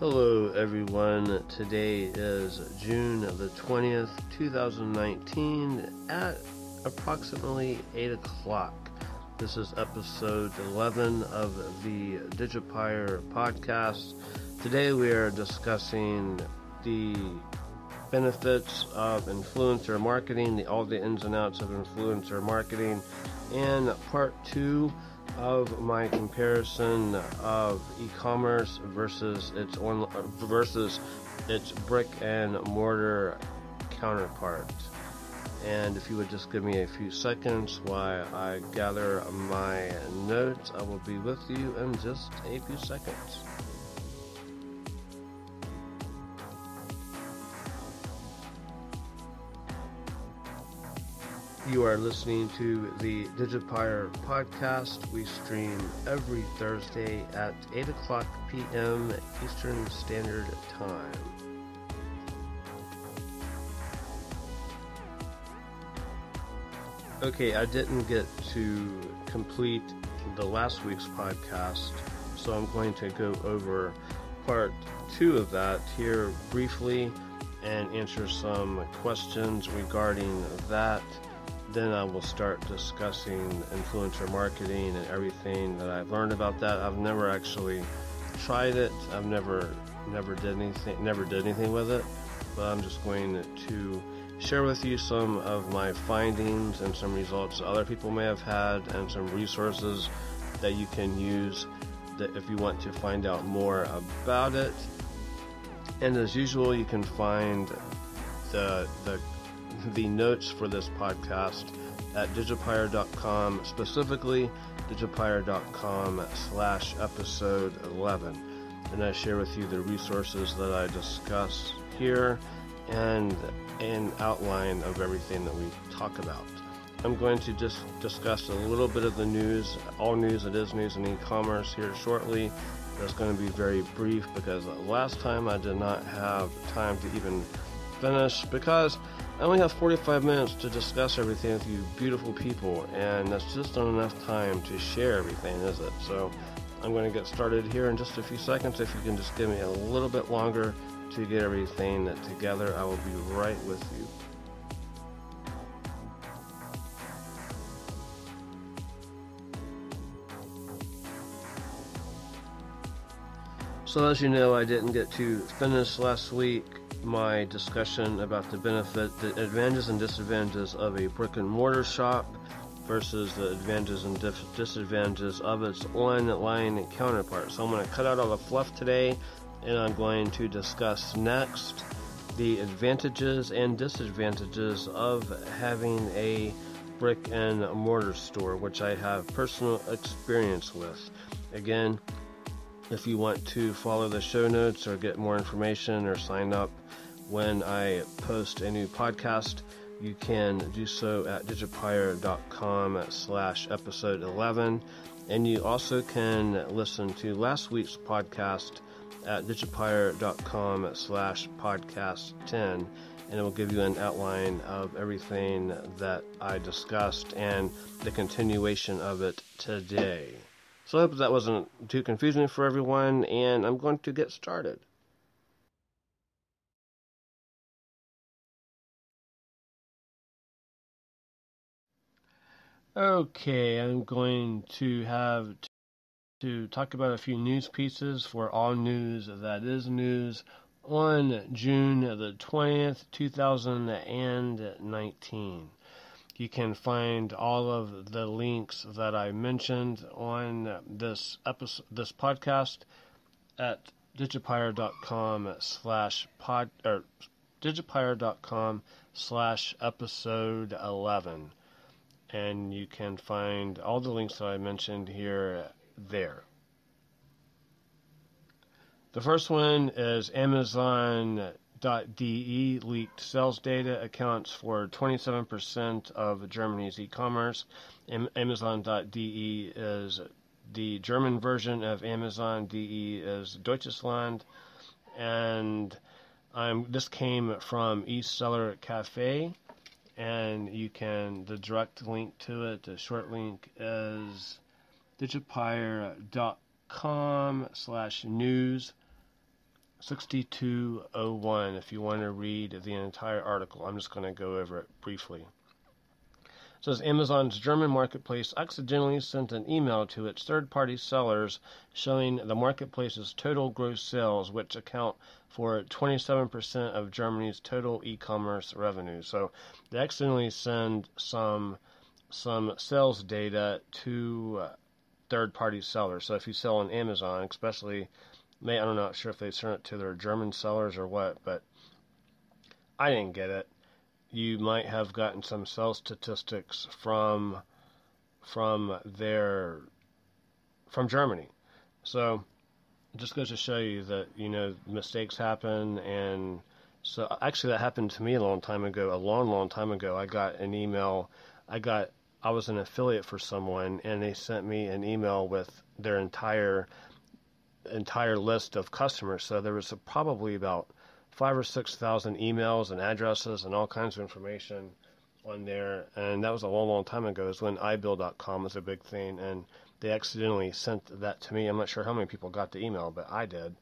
Hello everyone, today is June the 20th, 2019 at approximately 8 o'clock. This is episode 11 of the Diversification podcast. Today we are discussing the benefits of influencer marketing, all the ins and outs of influencer marketing, and part 2 of my comparison of e-commerce versus its brick and mortar counterpart. And if you would just give me a few seconds while I gather my notes, I will be with you in just a few seconds. You are listening to the Diversification podcast. We stream every Thursday at 8 o'clock p.m. Eastern Standard Time. Okay, I didn't get to complete the last week's podcast, so I'm going to go over part 2 of that here briefly and answer some questions regarding that. Then I will start discussing influencer marketing and everything that I've learned about that. I've never actually tried it. I've never did anything with it. But I'm just going to share with you some of my findings and some results other people may have had, and some resources that you can use that if you want to find out more about it. And as usual, you can find the notes for this podcast at diversification.com, specifically diversification.com/episode 11. And I share with you the resources that I discuss here and an outline of everything that we talk about. I'm going to just discuss a little bit of the news, all news that is news in e-commerce here shortly. That's going to be very brief because last time I did not have time to even finish because I only have 45 minutes to discuss everything with you beautiful people, and that's just not enough time to share everything, is it? So I'm going to get started here in just a few seconds. If you can just give me a little bit longer to get everything together, I will be right with you. So as you know, I didn't get to finish last week my discussion about the advantages and disadvantages of a brick and mortar shop versus the advantages and disadvantages of its online counterpart. So I'm going to cut out all the fluff today, and I'm going to discuss next the advantages and disadvantages of having a brick and mortar store, which I have personal experience with. Again, if you want to follow the show notes or get more information or sign up when I post a new podcast, you can do so at diversification.com/episode 11. And you also can listen to last week's podcast at diversification.com/podcast 10. And it will give you an outline of everything that I discussed and the continuation of it today. So I hope that wasn't too confusing for everyone, and I'm going to get started. Okay, I'm going to have to talk about a few news pieces for all news that is news on June the 20th, 2019. You can find all of the links that I mentioned on this podcast at diversification.com/episode 11. And you can find all the links that I mentioned here there. The first one is Amazon.de leaked sales data accounts for 27% of Germany's e-commerce. Amazon.de is the German version of Amazon.de is Deutschland, and this came from eSeller Cafe, and the direct link to it, the short link is diversification.com/news 6201 if you want to read the entire article. I'm just going to go over it briefly. It says Amazon's German marketplace accidentally sent an email to its third-party sellers showing the marketplace's total gross sales, which account for 27% of Germany's total e-commerce revenue. So they accidentally send some sales data to third-party sellers. So if you sell on Amazon, especially, I'm not sure if they sent it to their German sellers or what, but I didn't get it. You might have gotten some sales statistics from Germany. So it just goes to show you that, mistakes happen. And so actually that happened to me a long time ago. I got an email. I was an affiliate for someone, and they sent me an email with their entire list of customers. So there was probably about 5,000 or 6,000 emails and addresses and all kinds of information on there. And that was a long time ago. It was when iBuild.com was a big thing, and they accidentally sent that to me. I'm not sure how many people got the email, but I did.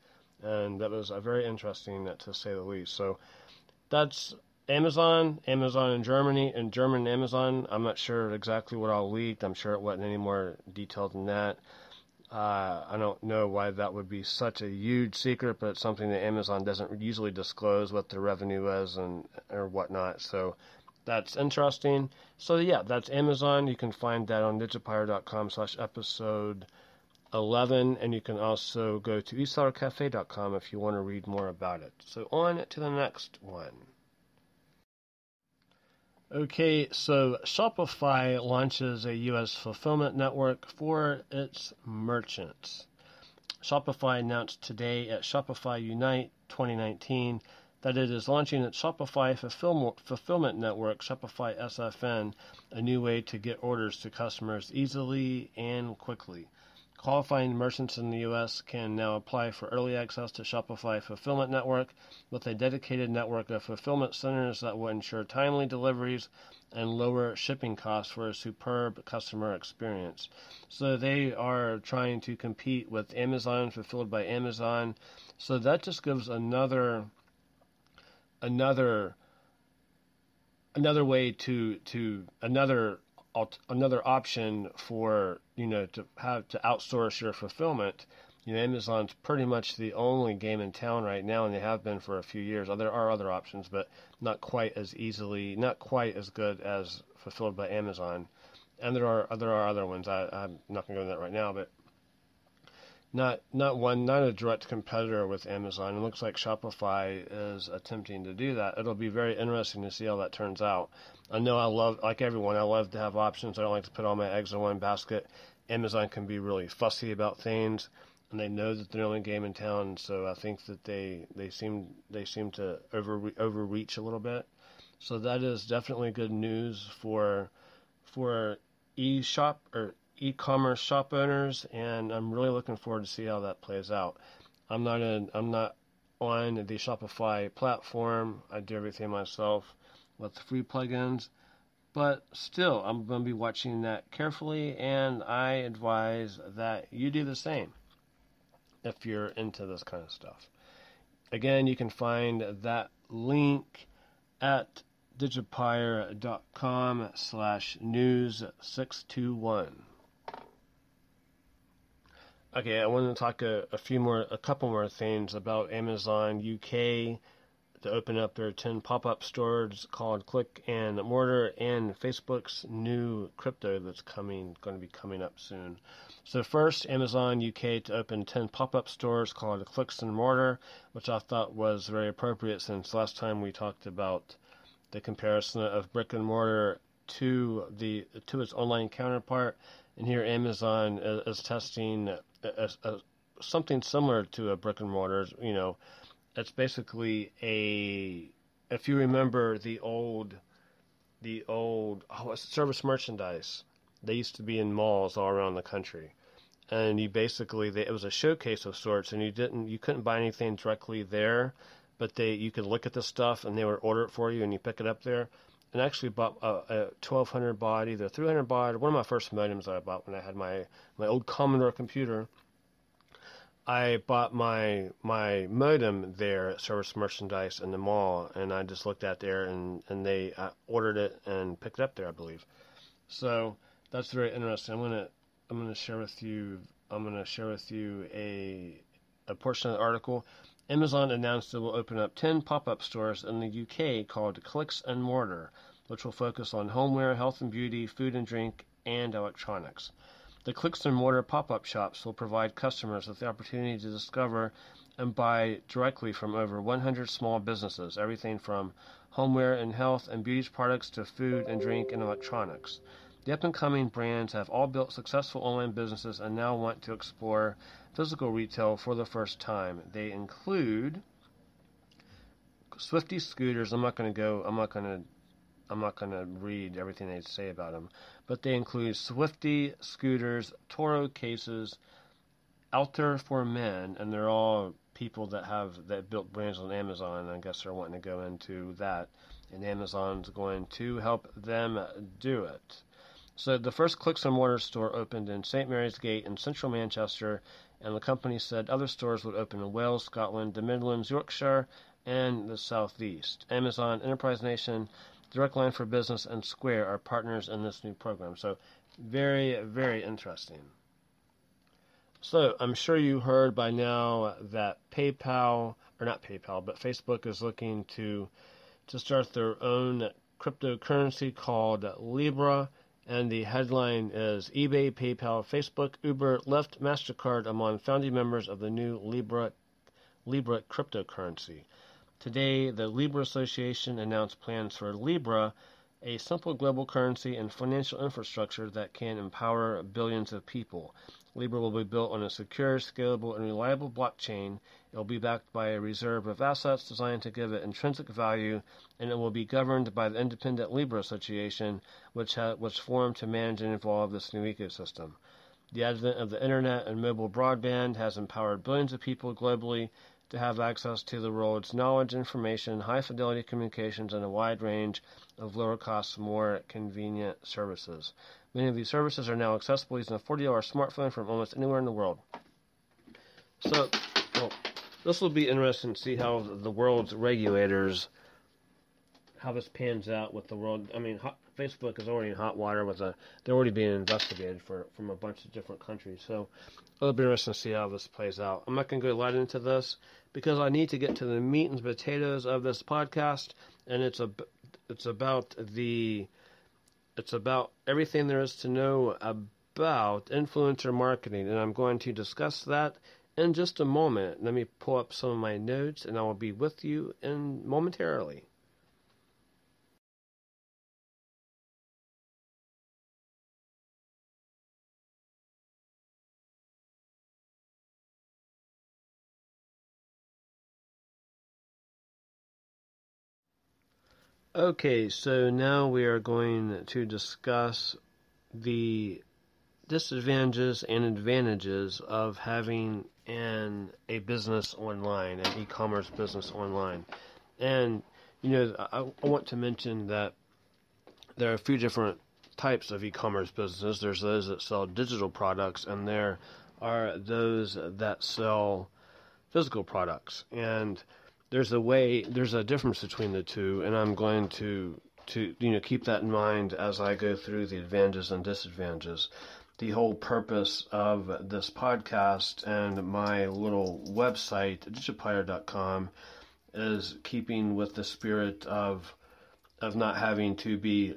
And that was very interesting, to say the least. So that's Amazon in Germany, and German Amazon. I'm not sure exactly what all leaked. I'm sure it wasn't any more detailed than that. I don't know why that would be such a huge secret, but it's something that Amazon doesn't usually disclose what their revenue is or whatnot. So that's interesting. So yeah, that's Amazon. You can find that on digipire.com/episode 11, and you can also go to esellercafe.com if you want to read more about it. So on to the next one. Okay, so Shopify launches a U.S. fulfillment network for its merchants. Shopify announced today at Shopify Unite 2019 that it is launching its Shopify fulfillment network, Shopify SFN, a new way to get orders to customers easily and quickly. Qualifying merchants in the U.S. can now apply for early access to Shopify Fulfillment Network with a dedicated network of fulfillment centers that will ensure timely deliveries and lower shipping costs for a superb customer experience. So they are trying to compete with Amazon, fulfilled by Amazon. So that just gives another way another option for to outsource your fulfillment. Amazon's pretty much the only game in town right now, and they have been for a few years. There are other options, but not quite as good as fulfilled by Amazon. And there are other ones. I'm not going to go into that right now, but not a direct competitor with Amazon. It looks like Shopify is attempting to do that. It'll be very interesting to see how that turns out. I know like everyone, I love to have options. I don't like to put all my eggs in one basket. Amazon can be really fussy about things, and they know that they're the only game in town. So I think that they seem to overreach a little bit. So that is definitely good news for e-commerce shop owners, and I'm really looking forward to see how that plays out. I'm not on the Shopify platform. I do everything myself with the free plugins, but still, I'm going to be watching that carefully, and I advise that you do the same if you're into this kind of stuff. Again, you can find that link at digipire.com/news621. Okay, I want to talk a couple more things about Amazon UK to open up their 10 pop-up stores called Click and Mortar, and Facebook's new crypto that's going to be coming up soon. So first, Amazon UK to open 10 pop-up stores called Clicks and Mortar, which I thought was very appropriate since last time we talked about the comparison of brick and mortar to its online counterpart, and here Amazon is testing something similar to a brick and mortar. It's basically if you remember the old service merchandise, they used to be in malls all around the country, and it was a showcase of sorts, and you couldn't buy anything directly there, but you could look at the stuff and they would order it for you and you pick it up there. And I actually bought a 1200 baud, either 300 baud, one of my first modems that I bought when I had my old Commodore computer. I bought my modem there at Service Merchandise in the mall, and I just looked at there, and they ordered it and picked it up there, I believe. So that's very interesting. I'm gonna share with you a portion of the article. Amazon announced it will open up 10 pop-up stores in the UK called Clicks and Mortar, which will focus on homeware, health and beauty, food and drink, and electronics. The Clicks and Mortar pop-up shops will provide customers with the opportunity to discover and buy directly from over 100 small businesses, everything from homeware and health and beauty products to food and drink and electronics. The up-and-coming brands have all built successful online businesses and now want to explore physical retail for the first time. They include Swifties Scooters. I'm not going to read everything they say about them, but they include Swifties Scooters, Toro cases, Alter for Men, and they're all people that built brands on Amazon. And I guess they're wanting to go into that, and Amazon's going to help them do it. So the first Clicks and Mortar store opened in St. Mary's Gate in central Manchester, and the company said other stores would open in Wales, Scotland, the Midlands, Yorkshire, and the Southeast. Amazon, Enterprise Nation, Direct Line for Business, and Square are partners in this new program. So very, very interesting. So I'm sure you heard by now that Facebook is looking to start their own cryptocurrency called Libra. And the headline is eBay, PayPal, Facebook, Uber, Lyft, MasterCard among founding members of the new Libra cryptocurrency. Today, the Libra Association announced plans for Libra, a simple global currency and financial infrastructure that can empower billions of people. Libra will be built on a secure, scalable, and reliable blockchain. It will be backed by a reserve of assets designed to give it intrinsic value, and it will be governed by the independent Libra Association, which was formed to manage and evolve this new ecosystem. The advent of the internet and mobile broadband has empowered billions of people globally to have access to the world's knowledge, information, high-fidelity communications, and a wide range of lower-cost, more convenient services. Many of these services are now accessible using a $40 smartphone from almost anywhere in the world. So, this will be interesting to see how the world's regulators, how this pans out with the world. I mean, Facebook is already in hot water they're already being investigated from a bunch of different countries. So, it'll be interesting to see how this plays out. I'm not going to go light into this because I need to get to the meat and potatoes of this podcast, and it's about everything there is to know about influencer marketing, and I'm going to discuss that in just a moment. Let me pull up some of my notes, and I will be with you momentarily. Okay, so now we are going to discuss the disadvantages and advantages of having a business online, an e-commerce business online. And, I want to mention that there are a few different types of e-commerce businesses. There's those that sell digital products, and there are those that sell physical products. And there's a difference between the two, and I'm going to keep that in mind as I go through the advantages and disadvantages. The whole purpose of this podcast and my little website, digipire.com, is keeping with the spirit of not having to be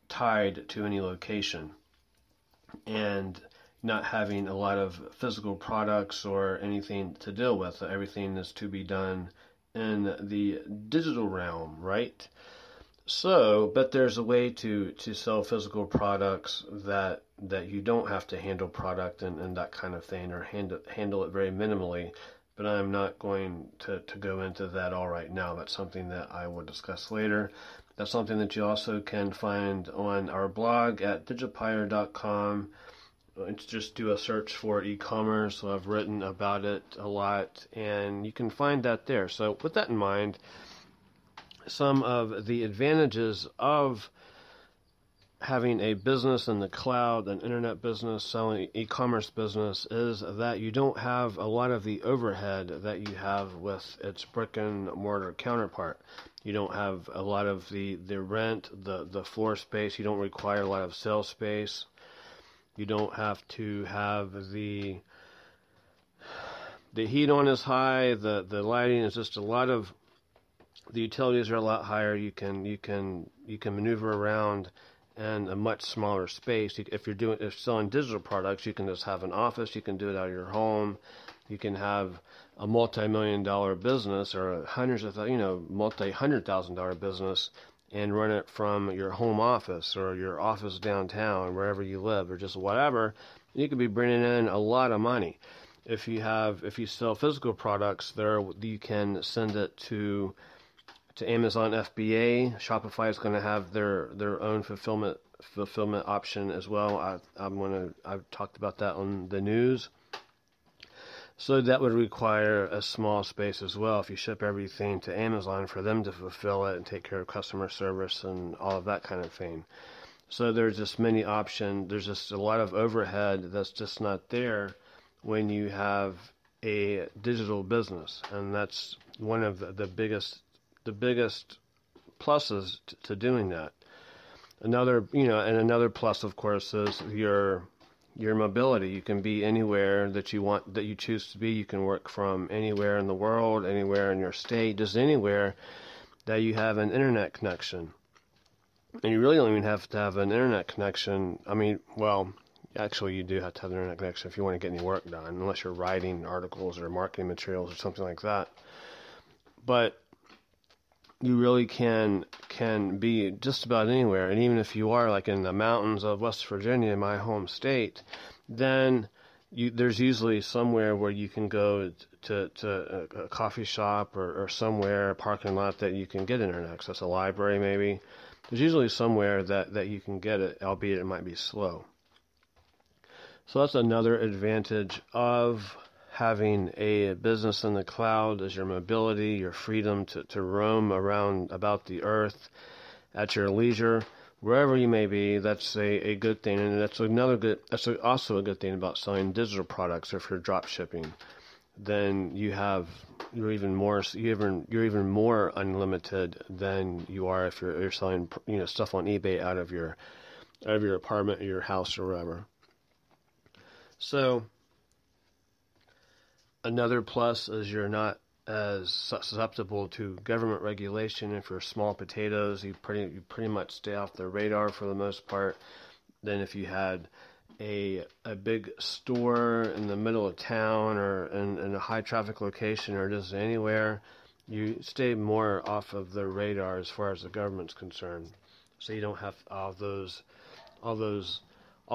tied to any location and not having a lot of physical products or anything to deal with. Everything is to be done in the digital realm, right? So, but there's a way to sell physical products that you don't have to handle product and that kind of thing, or handle it very minimally. But I'm not going to go into that all right now. That's something that I will discuss later. That's something that you also can find on our blog at digipire.com. Just do a search for e-commerce. So I've written about it a lot, and you can find that there. So with that in mind, some of the advantages of having a business in the cloud, an internet business, selling e-commerce business, is that you don't have a lot of the overhead that you have with its brick and mortar counterpart. You don't have a lot of the rent, the floor space. You don't require a lot of sales space. You don't have to have the heat on is high, the lighting is just a lot of, the utilities are a lot higher. You can maneuver around in a much smaller space. If selling digital products, you can just have an office. You can do it out of your home. You can have a multi-million-dollar business or multi-$100,000 business and run it from your home office or your office downtown, wherever you live, or just whatever. You could be bringing in a lot of money. If you sell physical products, you can send it to Amazon FBA. Shopify is going to have their own fulfillment option as well. I've talked about that on the news. So that would require a small space as well. If you ship everything to Amazon, for them to fulfill it and take care of customer service and all of that kind of thing. So there's just many options. There's just a lot of overhead that's just not there when you have a digital business, and that's one of the biggest pluses to doing that. Another plus, of course, is your mobility. You can be anywhere that you choose to be. You can work from anywhere in the world, anywhere in your state, just anywhere that you have an internet connection. And you really don't even have to have an internet connection. Actually, you do have to have an internet connection if you want to get any work done, unless you're writing articles or marketing materials or something like that. But you really can be just about anywhere. And even if you are like in the mountains of West Virginia, my home state, then there's usually somewhere where you can go to a coffee shop or somewhere, a parking lot that you can get internet access, a library maybe. There's usually somewhere that you can get it, albeit it might be slow. So that's another advantage of having a business in the cloud, is your mobility, your freedom to roam around about the earth at your leisure, wherever you may be. That's a good thing, and that's also a good thing about selling digital products. Or if you're drop shipping, then you're even more unlimited than you are if you're selling stuff on eBay out of your apartment or your house or wherever. So another plus is you're not as susceptible to government regulation. If you're small potatoes, you pretty much stay off the radar for the most part. Then if you had a big store in the middle of town or in a high traffic location or just anywhere, you stay more off of the radar as far as the government's concerned. So you don't have all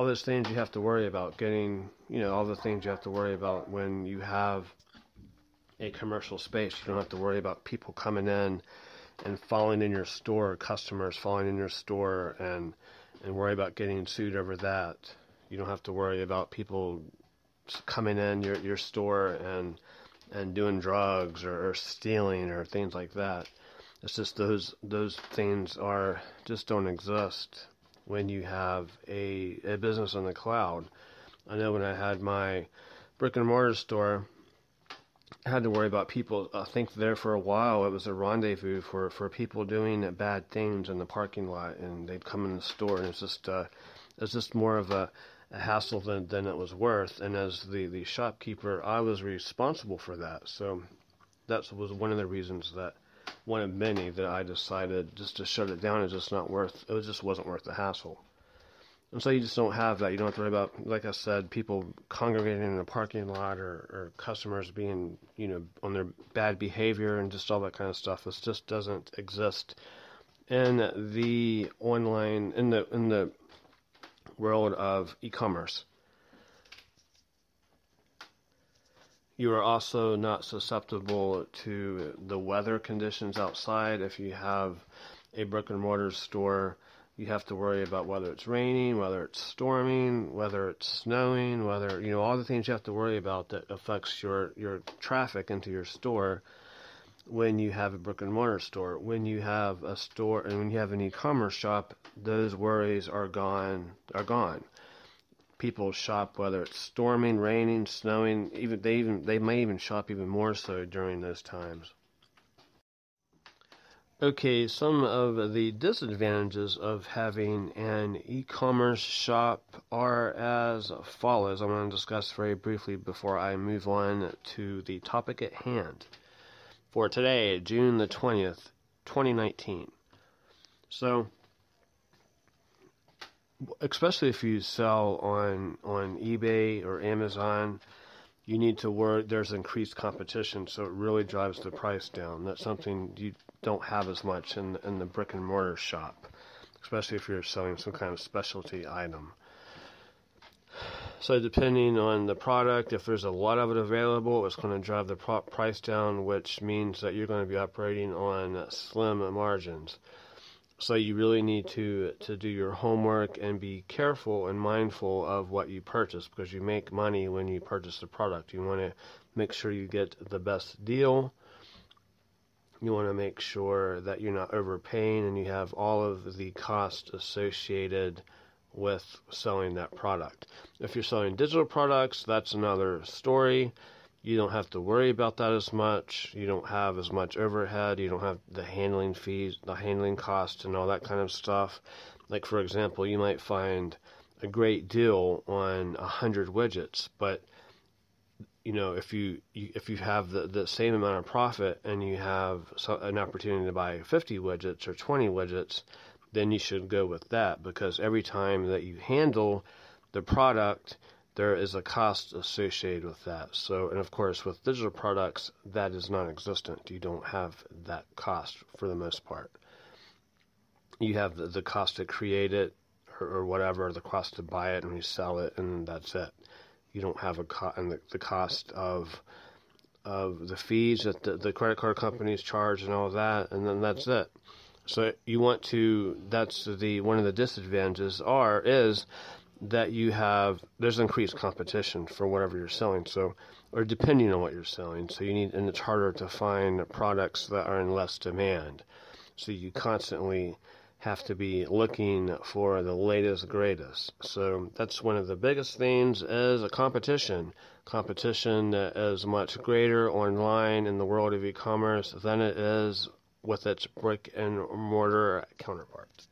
those things you have to worry about getting, all the things you have to worry about when you have a commercial space. You don't have to worry about people coming in and falling in your store, customers falling in your store and worry about getting sued over that. You don't have to worry about people coming in your store and doing drugs or stealing or things like that. It's just those things just don't exist when you have a business in the cloud. I know when I had my brick and mortar store, I had to worry about people. I think there for a while it was a rendezvous for people doing bad things in the parking lot, and they'd come in the store, and it's just more of a hassle than it was worth. And as the shopkeeper, I was responsible for that. So that was one of the reasons one of many that I decided just to shut it down. It just wasn't worth the hassle. And so you just don't have that. You don't have to worry about, like I said, people congregating in a parking lot or customers being, on their bad behavior and just all that kind of stuff. It just doesn't exist in the online, in the world of e-commerce. You are also not susceptible to the weather conditions outside. If you have a brick and mortar store, you have to worry about whether it's raining, whether it's storming, whether it's snowing, all the things you have to worry about that affects your traffic into your store. when you have a brick and mortar store. When you have a store and when you have an e-commerce shop, those worries are gone. People shop whether it's storming, raining, snowing. They may even shop even more so during those times. Okay, some of the disadvantages of having an e-commerce shop are as follows. I'm going to discuss very briefly before I move on to the topic at hand for today, June the 20th, 2019. So, especially if you sell on eBay or Amazon, you need to worry. There's increased competition, so it really drives the price down. That's something you don't have as much in the brick and mortar shop, especially if you're selling some kind of specialty item. So depending on the product, if there's a lot of it available, it's going to drive the price down, which means that you're going to be operating on slim margins. So you really need to do your homework and be careful and mindful of what you purchase, because you make money when you purchase the product. You want to make sure you get the best deal. You want to make sure that you're not overpaying and you have all of the costs associated with selling that product. If you're selling digital products, that's another story. You don't have to worry about that as much. You don't have as much overhead. You don't have the handling fees, the handling costs, and all that kind of stuff. Like, for example, you might find a great deal on 100 widgets, but if you have the same amount of profit and you have an opportunity to buy 50 widgets or 20 widgets, then you should go with that, because every time that you handle the product, there is a cost associated with that. So, and of course, with digital products, that is non-existent. You don't have that cost for the most part. You have the cost to create it or whatever, the cost to buy it and resell it, and that's it. You don't have the cost of the fees that the credit card companies charge and all of that, and then that's it. So you want to. That's one of the disadvantages is that there's increased competition for whatever you're selling. So, or depending on what you're selling. So and it's harder to find products that are in less demand. So you constantly have to be looking for the latest, greatest. So that's one of the biggest things is a competition. Competition is much greater online in the world of e-commerce than it is with its brick and mortar counterparts.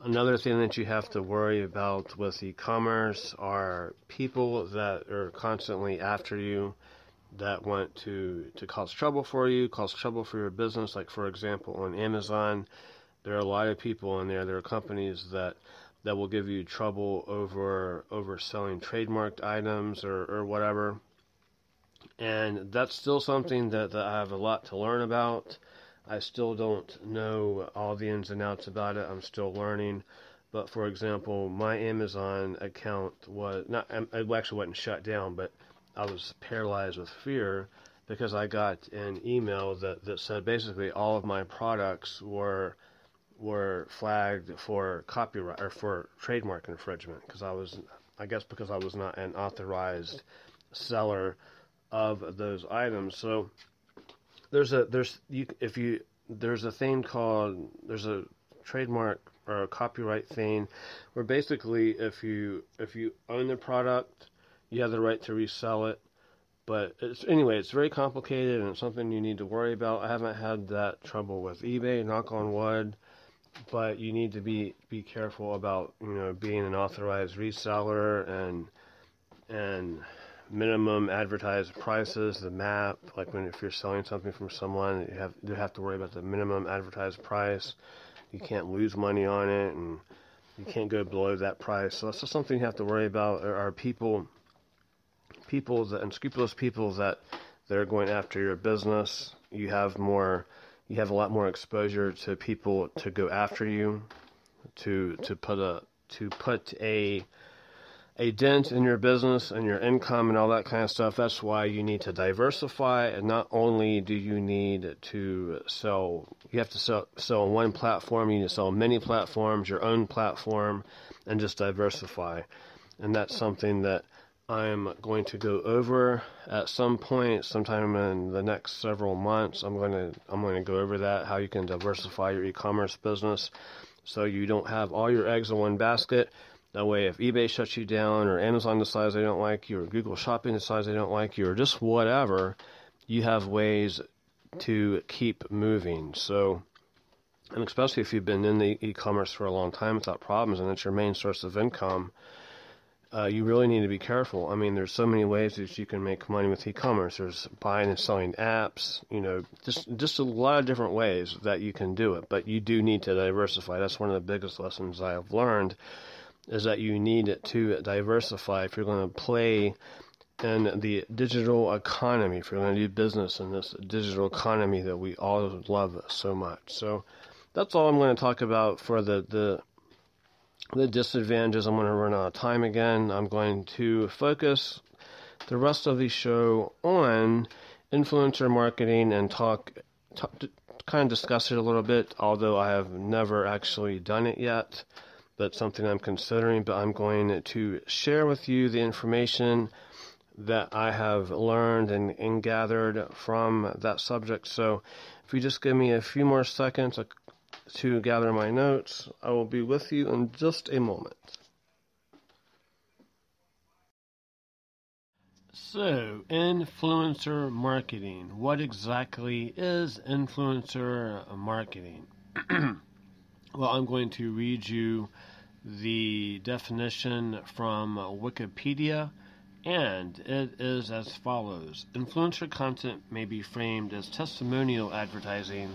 Another thing that you have to worry about with e-commerce are people that are constantly after you, that want to cause trouble for you, cause trouble for your business. Like, for example, on Amazon, there are a lot of people in there. There are companies that will give you trouble over selling trademarked items or whatever. And that's still something that I have a lot to learn about. I still don't know all the ins and outs about it. I'm still learning. But, for example, my Amazon account it actually wasn't shut down, but I was paralyzed with fear because I got an email that said basically all of my products were flagged for copyright or for trademark infringement, because I was not an authorized seller of those items. So there's a trademark or a copyright thing where basically if you own the product, you have the right to resell it. But it's very complicated, and it's something you need to worry about. I haven't had that trouble with eBay, knock on wood, but you need to be careful about being an authorized reseller and minimum advertised prices, the MAP. Like if you're selling something from someone, you have to worry about the minimum advertised price. You can't lose money on it, and you can't go below that price. So that's just something you have to worry about. Are people that unscrupulous people that are going after your business. You have a lot more exposure to people to go after you, to put a dent in your business and your income and all that kind of stuff. That's why you need to diversify. And not only do you need to sell, you have to sell on one platform, you need to sell on many platforms, your own platform, and just diversify. And that's something that I'm going to go over at some point, sometime in the next several months. I'm going to go over that, how you can diversify your e-commerce business so you don't have all your eggs in one basket. That way, if eBay shuts you down, or Amazon decides they don't like you, or Google Shopping decides they don't like you, or just whatever, you have ways to keep moving. So, and especially if you've been in the e-commerce for a long time without problems and it's your main source of income, you really need to be careful. I mean, there's so many ways that you can make money with e-commerce. There's buying and selling apps, just a lot of different ways that you can do it. But you do need to diversify. That's one of the biggest lessons I have learned, is that you need to diversify if you're going to play in the digital economy, if you're going to do business in this digital economy that we all love so much. So that's all I'm going to talk about for the disadvantages. I'm going to run out of time again. I'm going to focus the rest of the show on influencer marketing and kind of discuss it a little bit, although I have never actually done it yet. That's something I'm considering, but I'm going to share with you the information that I have learned and gathered from that subject. So if you just give me a few more seconds to gather my notes, I will be with you in just a moment. So, influencer marketing. What exactly is influencer marketing? Well, I'm going to read you the definition from Wikipedia, and it is as follows. Influencer content may be framed as testimonial advertising,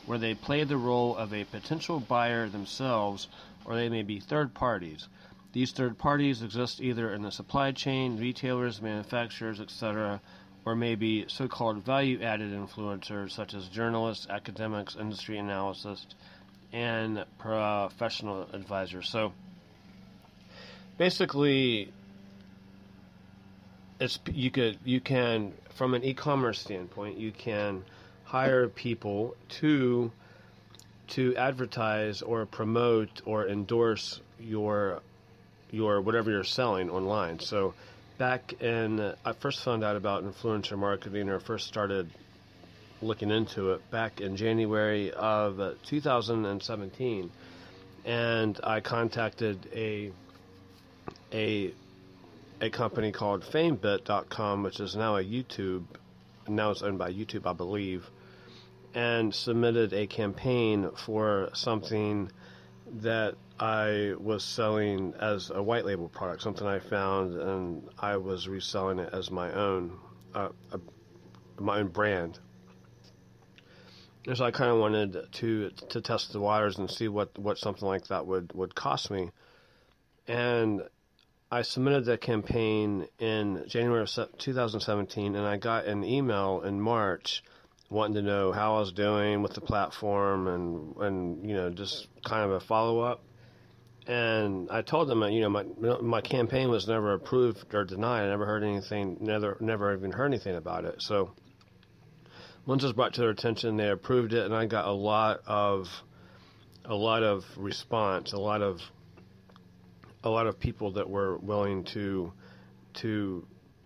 where they play the role of a potential buyer themselves, or they may be third parties. These third parties exist either in the supply chain, retailers, manufacturers, etc., or may be so-called value-added influencers, such as journalists, academics, industry analysts, and professional advisors. So basically, you can from an e-commerce standpoint, you can hire people to advertise or promote or endorse your whatever you're selling online. So I first found out about influencer marketing, or first started looking into it back in January of 2017, and I contacted a company called famebit.com, which is now now it's owned by YouTube, I believe, and submitted a campaign for something that I was selling as a white label product, something I found, and I was reselling it as my own brand. And so I kind of wanted to test the waters and see what something like that would cost me. And I submitted that campaign in January of 2017, and I got an email in March wanting to know how I was doing with the platform and just kind of a follow-up. And I told them that, my campaign was never approved or denied. I never heard anything, never even heard anything about it. So once it was brought to their attention, they approved it, and I got a lot of response, a lot of people that were willing to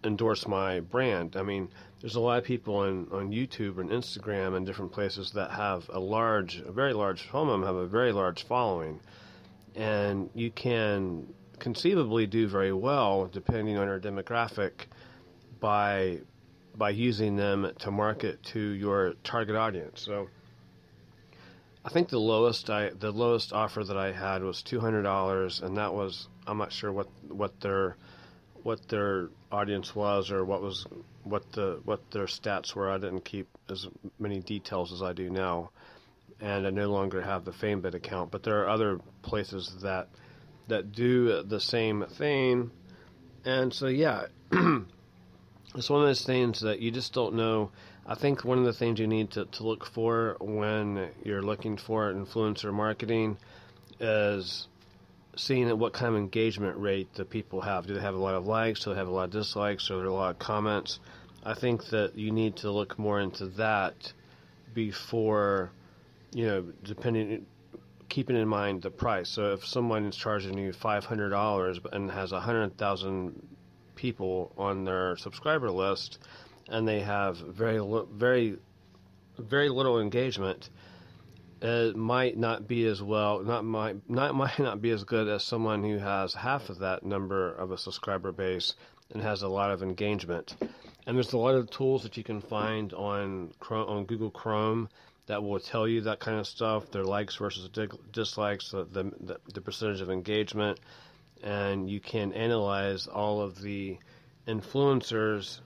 endorse my brand. I mean, there's a lot of people on YouTube and Instagram and different places that have some of them have a very large following, and you can conceivably do very well depending on your demographic by using them to market to your target audience. So I think the lowest offer that I had was $200, and that was, I'm not sure what their audience was or what their stats were. I didn't keep as many details as I do now, and I no longer have the FameBit account. But there are other places that do the same thing, and so yeah. It's one of those things that you just don't know. I think one of the things you need to look for when you're looking for influencer marketing is seeing what kind of engagement rate the people have. Do they have a lot of likes? Do they have a lot of dislikes? Are there a lot of comments? I think that you need to look more into that before, keeping in mind the price. So if someone is charging you $500 and has 100,000 people on their subscriber list, and they have very little engagement. It might not be as well, might not be as good as someone who has half of that number of a subscriber base and has a lot of engagement. And there's a lot of tools that you can find on Google Chrome that will tell you that kind of stuff, their likes versus dislikes, the percentage of engagement, and you can analyze all of the influencers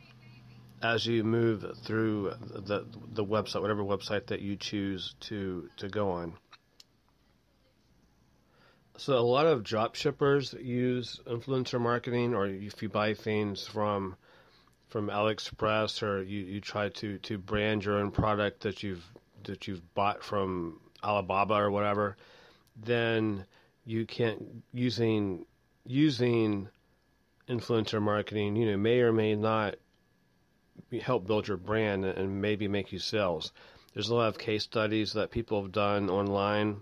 as you move through the website, whatever website that you choose to go on. So a lot of drop shippers use influencer marketing, or if you buy things from AliExpress, or you try to brand your own product that you've bought from Alibaba or whatever, then you can using influencer marketing, may or may not help build your brand and maybe make you sales. There's a lot of case studies that people have done online.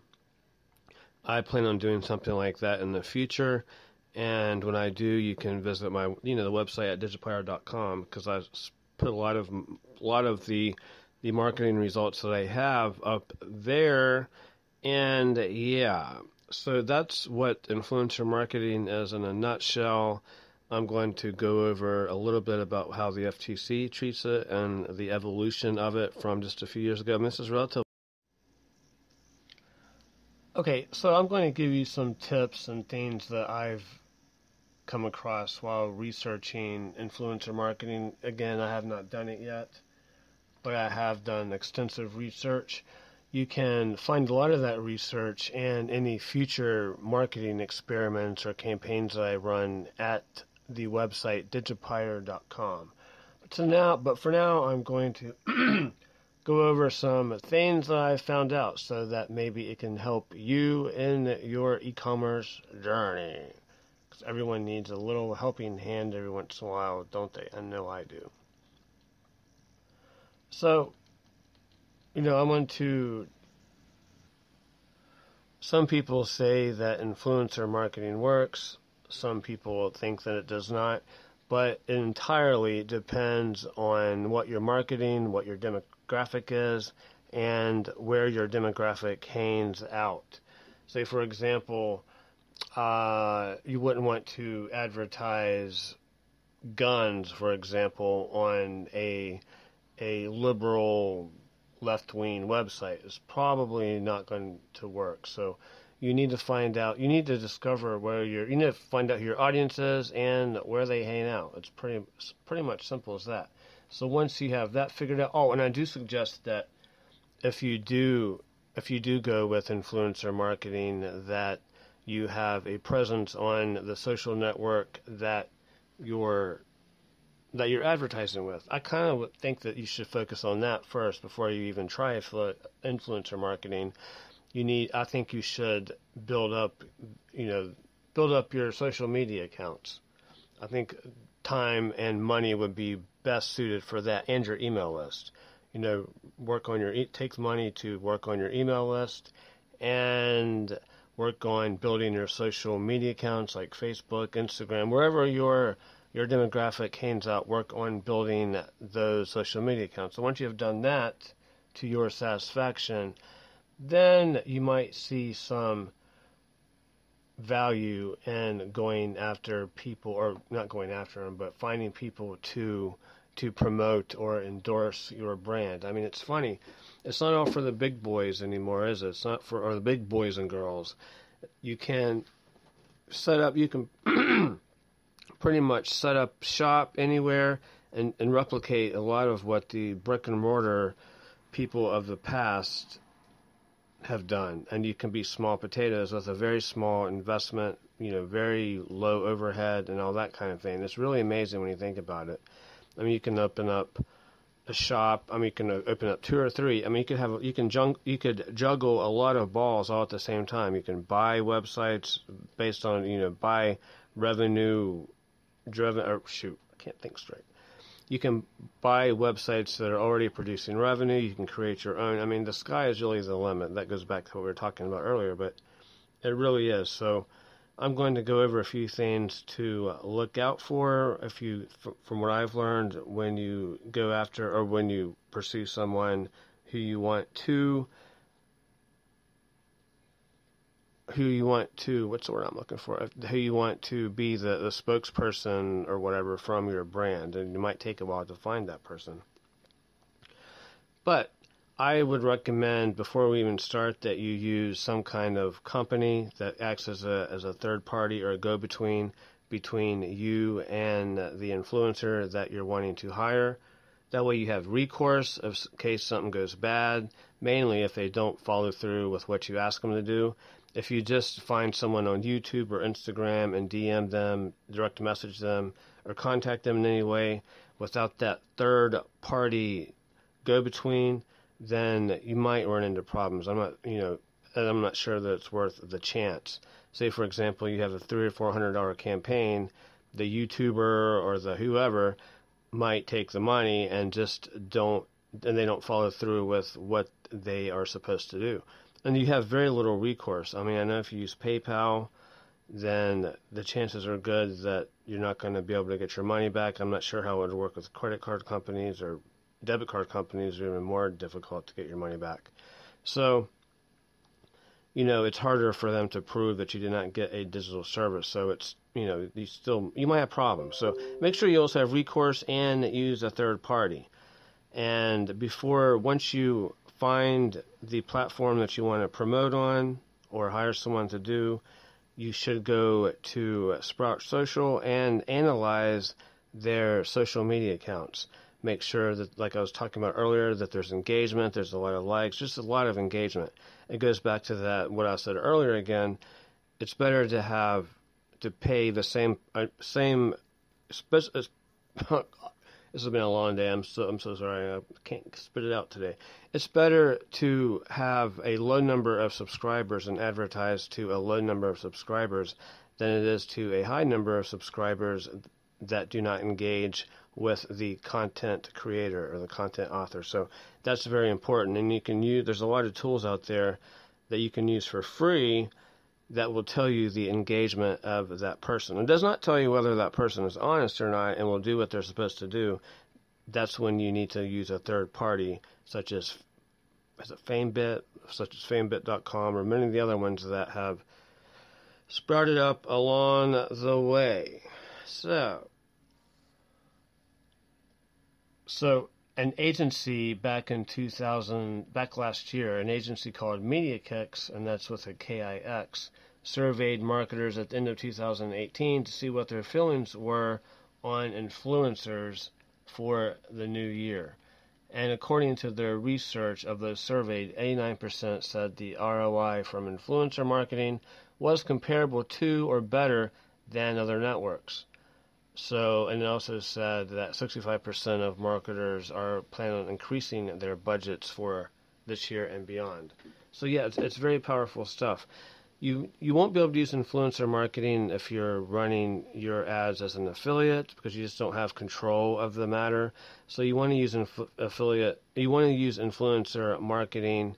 I plan on doing something like that in the future, and when I do, you can visit my the website at digipire.com, because I put a lot of the marketing results that I have up there. And yeah, so that's what influencer marketing is in a nutshell. I'm going to go over a little bit about how the FTC treats it and the evolution of it from just a few years ago. And this is relatively... Okay, so I'm going to give you some tips and things that I've come across while researching influencer marketing. Again, I have not done it yet, but I have done extensive research. You can find a lot of that research and any future marketing experiments or campaigns that I run at the website digipire.com. But for now, I'm going to go over some things that I've found out so that maybe it can help you in your e-commerce journey. Because everyone needs a little helping hand every once in a while, don't they? I know I do. So, I want to... Some people say that influencer marketing works. Some people think that it does not. But it entirely depends on what you're marketing, what your demographic is, and where your demographic hangs out. Say, for example, you wouldn't want to advertise guns, for example, on a liberal left-wing website. It's probably not going to work. So you need to find out, where you need to find out who your audience is and where they hang out. It's pretty much simple as that. So once you have that figured out, and I do suggest that if you do go with influencer marketing, that you have a presence on the social network that you're advertising with. I kind of think that you should focus on that first before you even try influencer marketing. I think you should build up your social media accounts. I think time and money would be best suited for that, and your email list. It takes money to work on your email list and work on building your social media accounts like Facebook, Instagram, wherever your demographic hangs out. Work on building those social media accounts. So once you have done that to your satisfaction, then you might see some value in going after people, or not going after them, but finding people to promote or endorse your brand. I mean, it's funny. It's not all for the big boys anymore, is it? It's not for the big boys and girls. You can pretty much set up shop anywhere and replicate a lot of what the brick and mortar people of the past have done. And you can be small potatoes with a very small investment, very low overhead and all that kind of thing. It's really amazing when you think about it. I mean, you can open up a shop. I mean, you can open up 2 or 3. I mean, you could juggle a lot of balls all at the same time. You can buy websites based on, buy revenue driven, I can't think straight. You can buy websites that are already producing revenue. You can create your own. I mean, the sky is really the limit. That goes back to what we were talking about earlier, but it really is. So I'm going to go over a few things to look out for from what I've learned when you go after or when you pursue someone who you want to, what's the word I'm looking for? Who you want to be the spokesperson or whatever from your brand. And it might take a while to find that person. But I would recommend before we even start that you use some kind of company that acts as a third party or a go-between between you and the influencer that you're wanting to hire. That way you have recourse in case something goes bad, mainly if they don't follow through with what you ask them to do. If you just find someone on YouTube or Instagram and DM them, direct message them, or contact them in any way without that third party go-between, then you might run into problems. I'm not sure that it's worth the chance. Say, for example, you have a $300 or $400 campaign, the YouTuber or the whoever might take the money and they don't follow through with what they are supposed to do. And you have very little recourse. I mean, I know if you use PayPal, then the chances are good that you're not going to be able to get your money back. I'm not sure how it would work with credit card companies, or debit card companies are even more difficult to get your money back. So, it's harder for them to prove that you did not get a digital service. So it's, you might have problems. So make sure you also have recourse and use a third party. And once you find the platform that you want to promote on or hire someone to do, you should go to Sprout Social and analyze their social media accounts. Make sure that, like I was talking about earlier, that there's engagement, there's a lot of likes, just a lot of engagement. It goes back to what I said earlier again. It's better to pay the same this has been a long day. I'm so sorry. I can't spit it out today. It's better to have a low number of subscribers and advertise to a low number of subscribers than it is to a high number of subscribers that do not engage with the content creator or the content author. So that's very important. And there's a lot of tools out there that you can use for free that will tell you the engagement of that person. It does not tell you whether that person is honest or not and will do what they're supposed to do. That's when you need to use a third party, such as famebit.com, or many of the other ones that have sprouted up along the way. So an agency back last year, an agency called MediaKix, and that's with a KIX, surveyed marketers at the end of 2018 to see what their feelings were on influencers for the new year. And according to their research of those surveyed, 89% said the ROI from influencer marketing was comparable to or better than other networks. So, and it also said that 65% of marketers are planning on increasing their budgets for this year and beyond. So yeah, it's very powerful stuff. You won't be able to use influencer marketing if you're running your ads as an affiliate, because you just don't have control of the matter. So you want to use influencer marketing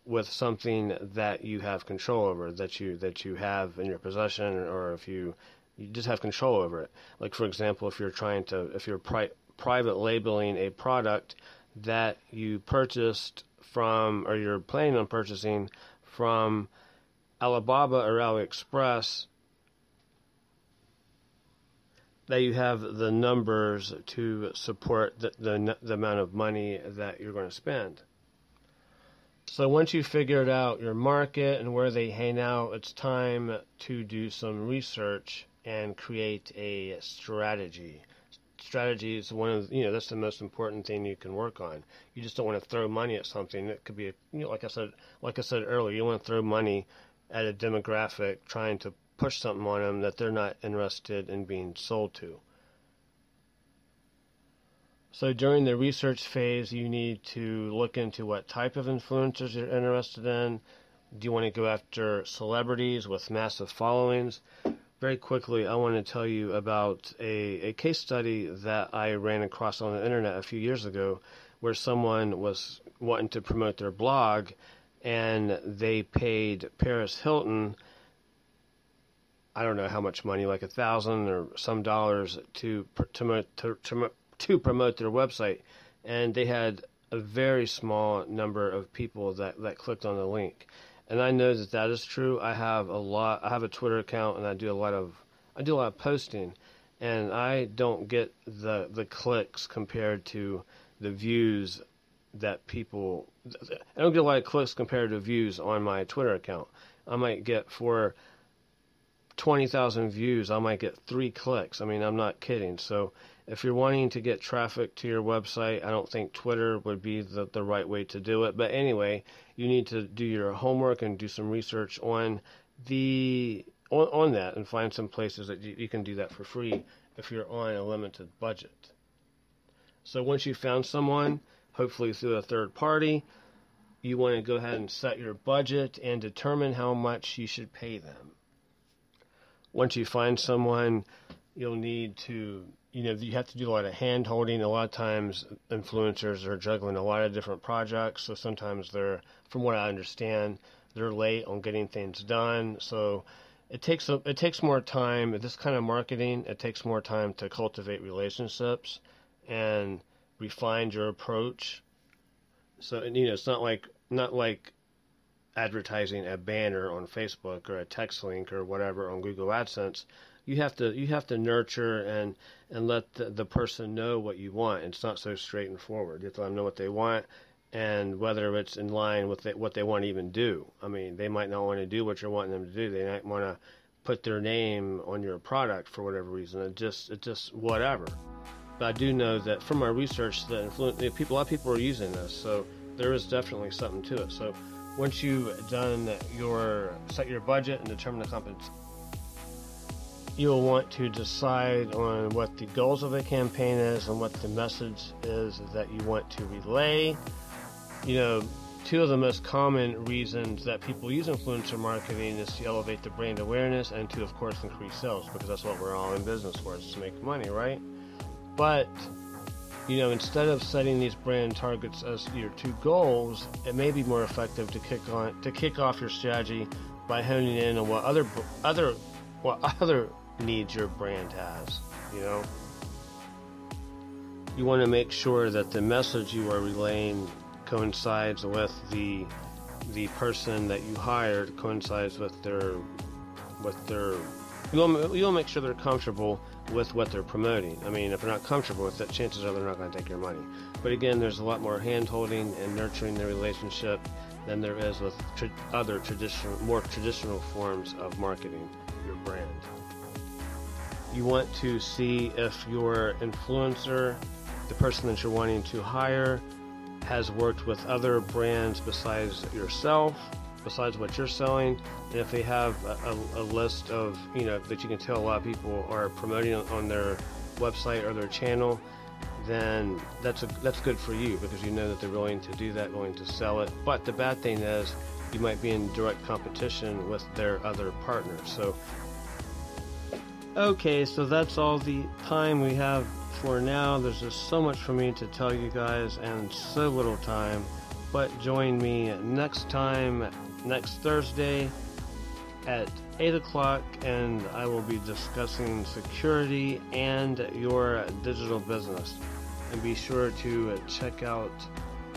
with something that you have control over, that you have in your possession, or if you just have control over it. Like, for example, if you're private labeling a product that you purchased from, or you're planning on purchasing from Alibaba or AliExpress, that you have the numbers to support the amount of money that you're going to spend. So once you've figured out your market and where they hang out, it's time to do some research and create a strategy. Strategy is that's the most important thing you can work on. You just don't want to throw money at something. It could be, like I said earlier, you want to throw money at a demographic trying to push something on them that they're not interested in being sold to. So during the research phase, you need to look into what type of influencers you're interested in. Do you want to go after celebrities with massive followings? Very quickly, I want to tell you about a case study that I ran across on the internet a few years ago, where someone was wanting to promote their blog, and they paid Paris Hilton I don't know how much money, like $1,000 or some dollars to promote their website, and they had a very small number of people that clicked on the link. And I know that is true. I have a Twitter account, and I do a lot of posting, and I don't get the clicks compared to the views that people. I don't get a lot of clicks compared to views on my Twitter account. I might get, for 20,000 views, I might get 3 clicks. I mean, I'm not kidding. So if you're wanting to get traffic to your website, I don't think Twitter would be the right way to do it. But anyway, you need to do your homework and do some research on that, and find some places that you can do that for free if you're on a limited budget. So once you've found someone, hopefully through a third party, you want to go ahead and set your budget and determine how much you should pay them. Once you find someone, you'll need to, you have to do a lot of hand holding. A lot of times influencers are juggling a lot of different projects. So sometimes from what I understand, they're late on getting things done. So it takes more time. This kind of marketing, it takes more time to cultivate relationships and refine your approach. So, it's not like advertising a banner on Facebook or a text link or whatever on Google AdSense. You have to nurture and let the person know what you want. It's not so straight and forward. You have to let them know what they want and whether it's in line with what they want to even do. I mean, they might not want to do what you're wanting them to do. They might want to put their name on your product for whatever reason. It just whatever. But I do know that from my research that a lot of people are using this, so there is definitely something to it. So once you've set your budget and determine the compensation, you'll want to decide on what the goals of the campaign is and what the message is that you want to relay. Two of the most common reasons that people use influencer marketing is to elevate the brand awareness and to, of course, increase sales, because that's what we're all in business for, is to make money, right? But, instead of setting these brand targets as your 2 goals, it may be more effective to kick off your strategy by honing in on what other needs your brand has. You want to make sure that the message you are relaying coincides with the person that you hired, coincides with their you'll make sure they're comfortable with what they're promoting. I mean, if they're not comfortable with it, chances are they're not going to take your money. But again, there's a lot more hand-holding and nurturing the relationship than there is with other more traditional forms of marketing your brand. You want to see if your influencer, the person that you're wanting to hire, has worked with other brands besides yourself, besides what you're selling, and if they have a list of, that you can tell a lot of people are promoting on their website or their channel, then that's good for you, because you know that they're willing to do that, willing to sell it. But the bad thing is you might be in direct competition with their other partners. So, okay, so that's all the time we have for now. There's just so much for me to tell you guys and so little time. But join me next Thursday at 8 o'clock, and I will be discussing security and your digital business. And be sure to check out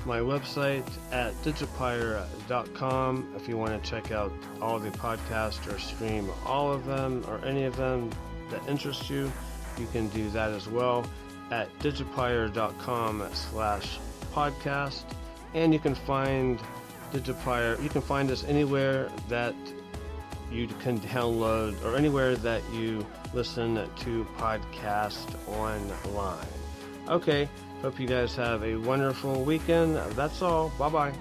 my website at digipire.com if you want to check out all the podcasts or stream all of them or any of them that interest you. You can do that as well at digipire.com/podcast. And you can find Digipire. You can find us anywhere that you can download or anywhere that you listen to podcasts online. Okay, hope you guys have a wonderful weekend. That's all. Bye-bye.